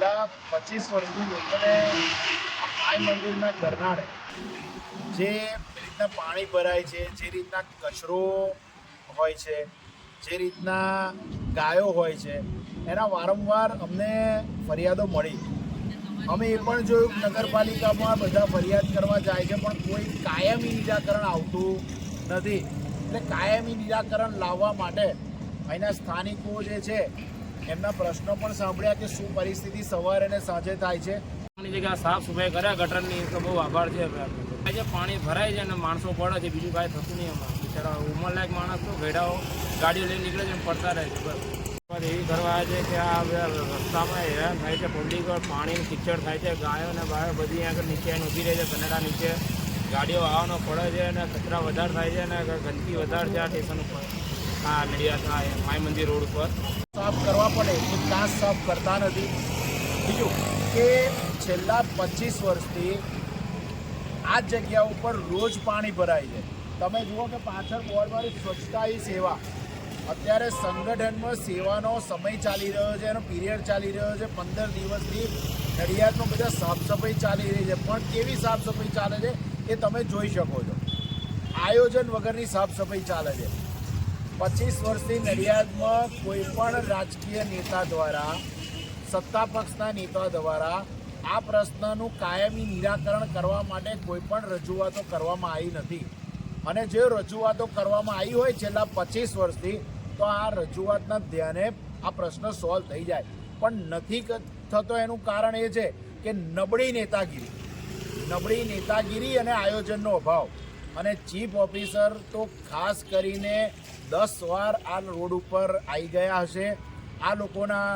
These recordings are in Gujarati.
છેલ્લા 25 વર્ષથી લોકોને માઈ મંદિરના ગરનાળે જે રીતના પાણી ભરાય છે, જે રીતના કચરો હોય છે, જે રીતના ગાયો હોય છે, એના વારંવાર અમને ફરિયાદો મળી. અમે એ પણ જોયું કે નગરપાલિકામાં બધા ફરિયાદ કરવા જાય છે, પણ કોઈ કાયમી નિરાકરણ આવતું નથી. એટલે કાયમી નિરાકરણ લાવવા માટે અહીંના સ્થાનિકો જે છે એમના પ્રશ્નો પણ સાંભળ્યા કે શું પરિસ્થિતિ સવારે અને સાંજે થાય છે. જગ્યા સાફ સફાઈ કર્યા ગટરની તો બહુ આભાર છે. જે પાણી ભરાય છે અને માણસો પડે છે, બીજું કાંઈ થતું નહીં. એમાં બિચારા ઉંમરલાયક માણસ તો ઘેડાઓ ગાડીઓ લઈને નીકળે છે પડતા રહે છે. બસ એવી કરવા આવે છે કે આ રસ્તામાં હેરાન થાય છે પબ્લિક, પાણીનું કિચડ થાય છે, ગાયો ને બાયો બધી આગળ નીચે ઊભી રહે છે કનેડા નીચે. ગાડીઓ આવવાનો પડે છે અને કચરા વધારે થાય છે અને ગંદકી વધારે છે આ સ્ટેશન ઉપર, આ નડિયાદ માઈ મંદિર રોડ ઉપર. સાફ કરવા પડે તો કાંસ સાફ કરતા નથી. બીજું કે છેલ્લા 25 વર્ષથી આ જગ્યા ઉપર રોજ પાણી ભરાય છે. તમે જુઓ કે પાછળ બોર્ડવાળી સ્વચ્છતા હી સેવા, અત્યારે સંગઠનમાં સેવાનો સમય ચાલી રહ્યો છે, એનો પીરિયડ ચાલી રહ્યો છે. 15 દિવસથી નડિયાદમાં બધા સાફ સફાઈ ચાલી રહી છે, પણ કેવી સાફ સફાઈ ચાલે છે એ તમે જોઈ શકો છો. આયોજન વગરની સાફ સફાઈ ચાલે છે. 25 વર્ષથી નડિયાદમાં કોઈ પણ રાજકીય નેતા દ્વારા, સત્તા પક્ષના નેતા દ્વારા આ પ્રશ્નનું કાયમી નિરાકરણ કરવા માટે કોઈ પણ રજૂઆતો કરવામાં આવી નથી. અને જે રજૂઆતો કરવામાં આવી હોય છેલ્લા 25 વર્ષથી, તો આ રજૂઆતના ધ્યાને આ પ્રશ્ન સોલ્વ થઈ જાય, પણ નથી થતો. એનું કારણ એ છે કે નબળી નેતાગીરી અને આયોજનનો અભાવ. અને ચીફ ઓફિસર તો ખાસ કરીને 10 વાર આ રોડ ઉપર આવી ગયા હશે, આ લોકોના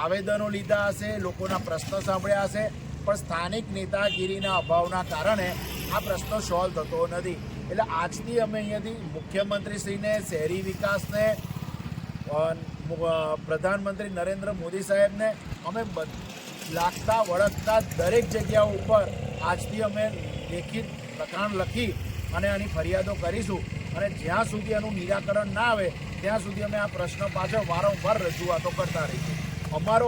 આવેદનો લીધા હશે, લોકોના પ્રશ્નો સાંભળ્યા હશે, પણ સ્થાનિક નેતાગીરીના અભાવના કારણે આ પ્રશ્નો સોલ્વ થતો નથી. એટલે આજથી અમે અહીંયાથી મુખ્યમંત્રીશ્રીને, શહેરી વિકાસને, પ્રધાનમંત્રી નરેન્દ્ર મોદી સાહેબને અમે લાગતા વળગતા દરેક જગ્યાઓ ઉપર આજથી અમે લેખિત લખાણ લખી અને આની ફરિયાદો કરીશું. અને જ્યાં સુધી આનું નિરાકરણ ના આવે ત્યાં સુધી અમે આ પ્રશ્ન પાછળ વારંવાર રજૂઆતો કરતા રહીશું. અમારો